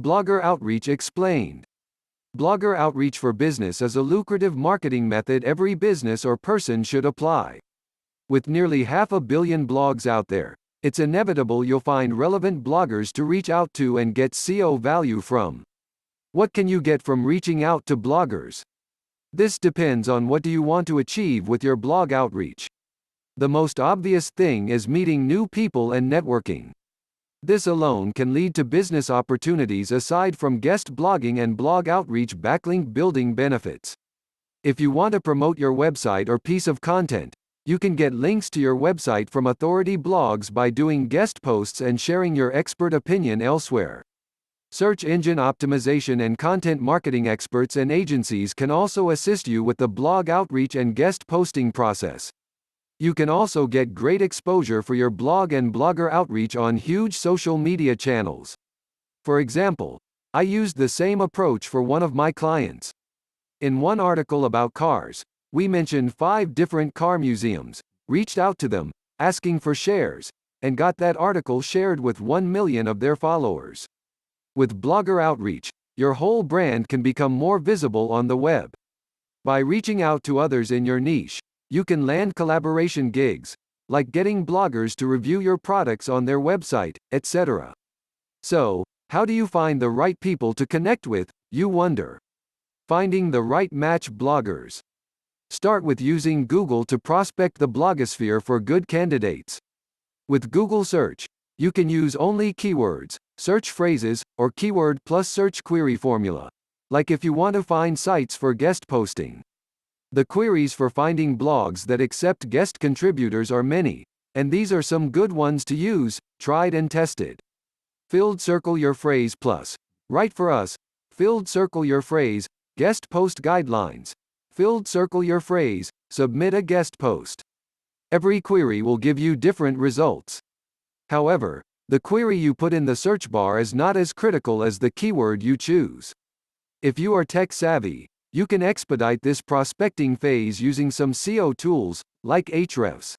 Blogger outreach explained. Blogger outreach for business is a lucrative marketing method every business or person should apply. With nearly 500 million blogs out there, it's inevitable you'll find relevant bloggers to reach out to and get SEO value from. What can you get from reaching out to bloggers? This depends on what do you want to achieve with your blog outreach. The most obvious thing is meeting new people and networking. This alone can lead to business opportunities aside from guest blogging and blog outreach backlink building benefits. If you want to promote your website or piece of content, you can get links to your website from authority blogs by doing guest posts and sharing your expert opinion elsewhere. Search engine optimization and content marketing experts and agencies can also assist you with the blog outreach and guest posting process. You can also get great exposure for your blog and blogger outreach on huge social media channels. For example, I used the same approach for one of my clients. In one article about cars, we mentioned 5 different car museums, reached out to them, asking for shares, and got that article shared with 1 million of their followers. With blogger outreach, your whole brand can become more visible on the web. By reaching out to others in your niche, you can land collaboration gigs, like getting bloggers to review your products on their website, etc. So, how do you find the right people to connect with, you wonder? Finding the right match bloggers. Start with using Google to prospect the blogosphere for good candidates. With Google Search, you can use only keywords, search phrases, or keyword plus search query formula, like if you want to find sites for guest posting. The queries for finding blogs that accept guest contributors are many, and these are some good ones to use, tried and tested. Filled circle your phrase plus. Write for us. Filled circle your phrase, guest post guidelines. Filled circle your phrase, submit a guest post. Every query will give you different results. However, the query you put in the search bar is not as critical as the keyword you choose. If you are tech savvy, you can expedite this prospecting phase using some SEO tools, like Ahrefs.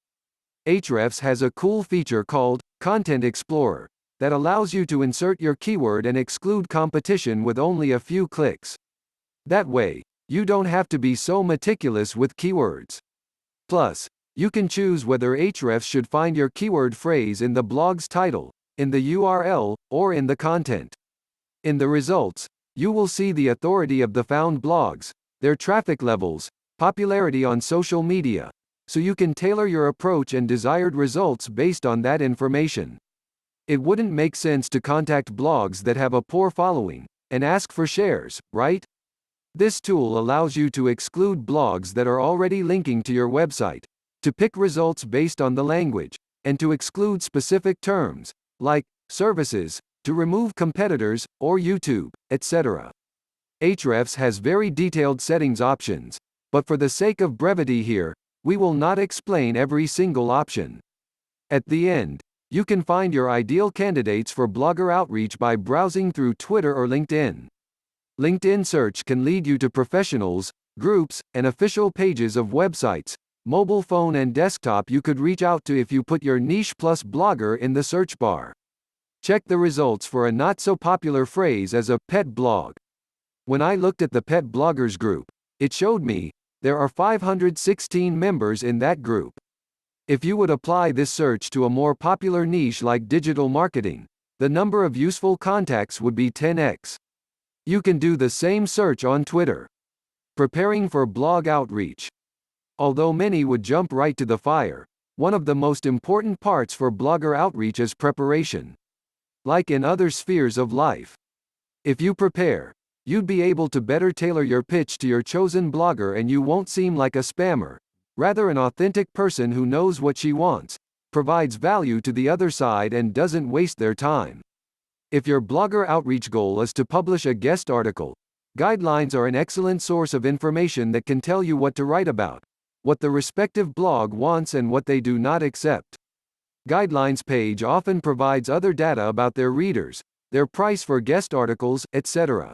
Ahrefs has a cool feature called Content Explorer that allows you to insert your keyword and exclude competition with only a few clicks. That way, you don't have to be so meticulous with keywords. Plus, you can choose whether Ahrefs should find your keyword phrase in the blog's title, in the URL, or in the content. In the results, you will see the authority of the found blogs, their traffic levels, popularity on social media, so you can tailor your approach and desired results based on that information. It wouldn't make sense to contact blogs that have a poor following and ask for shares, right? This tool allows you to exclude blogs that are already linking to your website, to pick results based on the language, and to exclude specific terms, like services, to remove competitors, or YouTube, etc. Ahrefs has very detailed settings options, but for the sake of brevity here, we will not explain every single option. At the end, you can find your ideal candidates for blogger outreach by browsing through Twitter or LinkedIn. LinkedIn search can lead you to professionals, groups, and official pages of websites, mobile phone and desktop you could reach out to if you put your niche plus blogger in the search bar. Check the results for a not-so-popular phrase as a pet blog. When I looked at the pet bloggers group, it showed me there are 516 members in that group. If you would apply this search to a more popular niche like digital marketing, the number of useful contacts would be 10x. You can do the same search on Twitter. Preparing for blog outreach. Although many would jump right to the fire, one of the most important parts for blogger outreach is preparation. Like in other spheres of life. If you prepare, you'd be able to better tailor your pitch to your chosen blogger and you won't seem like a spammer, rather an authentic person who knows what she wants, provides value to the other side and doesn't waste their time. If your blogger outreach goal is to publish a guest article, guidelines are an excellent source of information that can tell you what to write about, what the respective blog wants and what they do not accept. Guidelines page often provides other data about their readers, their price for guest articles, etc.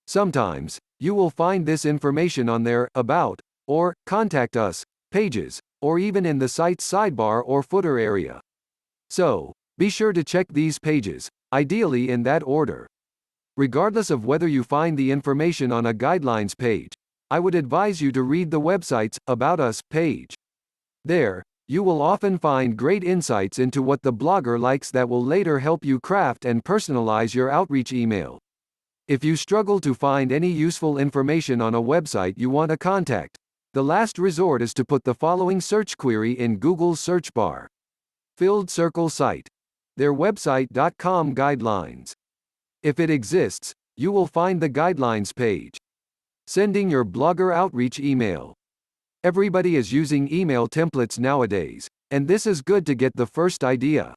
Sometimes, you will find this information on their About, or Contact Us pages, or even in the site's sidebar or footer area. So, be sure to check these pages, ideally in that order. Regardless of whether you find the information on a guidelines page, I would advise you to read the website's About Us page. There, you will often find great insights into what the blogger likes that will later help you craft and personalize your outreach email. If you struggle to find any useful information on a website you want to contact, the last resort is to put the following search query in Google's search bar. Filled Circle Site. Their website.com guidelines. If it exists, you will find the guidelines page. Sending your blogger outreach email. Everybody is using email templates nowadays, and this is good to get the first idea.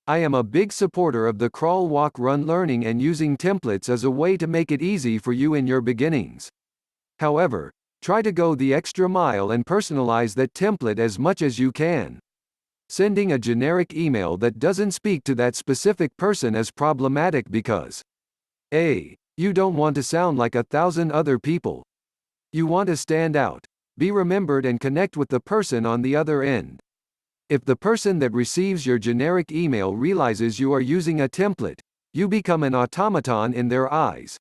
I am a big supporter of the crawl, walk, run learning and using templates as a way to make it easy for you in your beginnings. However, try to go the extra mile and personalize that template as much as you can. Sending a generic email that doesn't speak to that specific person is problematic because A. You don't want to sound like 1,000 other people. You want to stand out, be remembered and connect with the person on the other end. If the person that receives your generic email realizes you are using a template, you become an automaton in their eyes.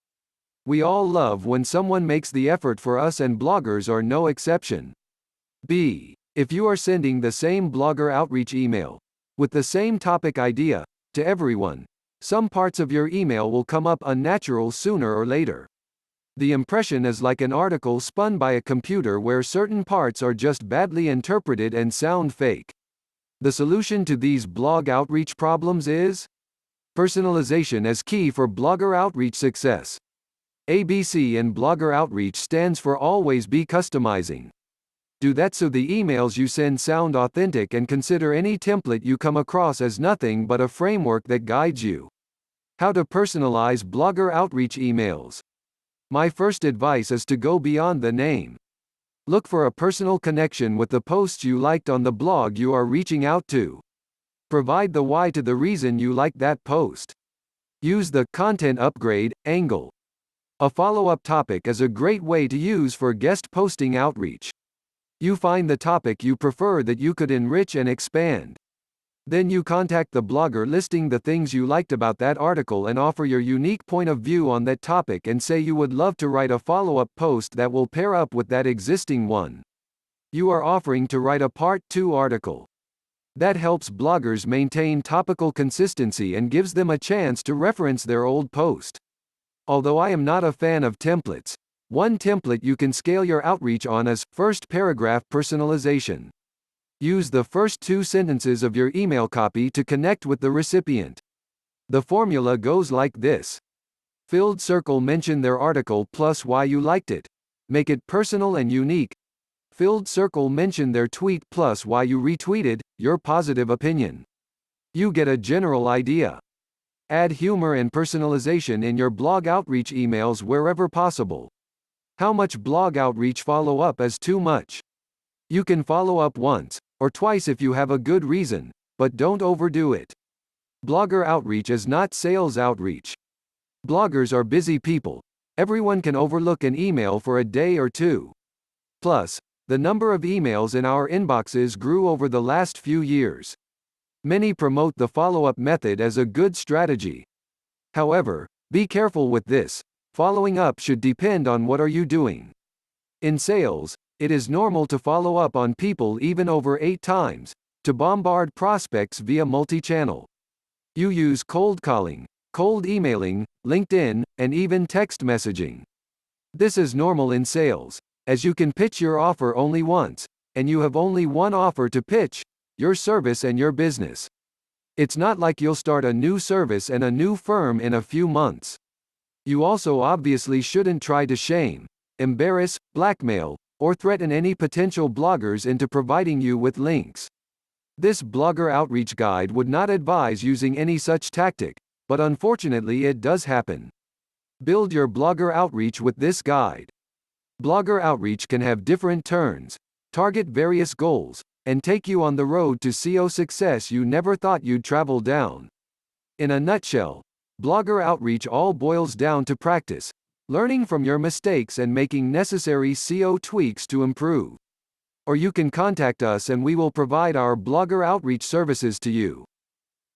We all love when someone makes the effort for us and bloggers are no exception. B. If you are sending the same blogger outreach email, with the same topic idea, to everyone, some parts of your email will come up unnatural sooner or later. The impression is like an article spun by a computer where certain parts are just badly interpreted and sound fake. The solution to these blog outreach problems is personalization is key for blogger outreach success. ABC in blogger outreach stands for always be customizing. Do that so the emails you send sound authentic and consider any template you come across as nothing but a framework that guides you. How to personalize blogger outreach emails. My first advice is to go beyond the name. Look for a personal connection with the posts you liked on the blog you are reaching out to. Provide the why to the reason you liked that post. Use the content upgrade angle. A follow-up topic is a great way to use for guest posting outreach. You find the topic you prefer that you could enrich and expand. Then you contact the blogger listing the things you liked about that article and offer your unique point of view on that topic and say you would love to write a follow-up post that will pair up with that existing one. You are offering to write a Part 2 article. That helps bloggers maintain topical consistency and gives them a chance to reference their old post. Although I am not a fan of templates, one template you can scale your outreach on is first paragraph personalization. Use the first 2 sentences of your email copy to connect with the recipient. The formula goes like this. Filled circle, mention their article plus why you liked it. Make it personal and unique. Filled circle, mention their tweet plus why you retweeted, your positive opinion. You get a general idea. Add humor and personalization in your blog outreach emails wherever possible. How much blog outreach follow-up is too much? You can follow up once, or twice if you have a good reason, but don't overdo it. Blogger outreach is not sales outreach. Bloggers are busy people. Everyone can overlook an email for a day or two. Plus, the number of emails in our inboxes grew over the last few years. Many promote the follow-up method as a good strategy. However, be careful with this. Following up should depend on what are you doing. In sales, it is normal to follow up on people even over 8 times, to bombard prospects via multi-channel. You use cold calling, cold emailing, LinkedIn, and even text messaging. This is normal in sales, as you can pitch your offer only once, and you have only one offer to pitch, your service and your business. It's not like you'll start a new service and a new firm in a few months. You also obviously shouldn't try to shame, embarrass, blackmail, or threaten any potential bloggers into providing you with links. This blogger outreach guide would not advise using any such tactic, but unfortunately it does happen. Build your blogger outreach with this guide. Blogger outreach can have different turns, target various goals, and take you on the road to SEO success you never thought you'd travel down. In a nutshell, blogger outreach all boils down to practice, learning from your mistakes and making necessary SEO tweaks to improve. Or you can contact us and we will provide our blogger outreach services to you.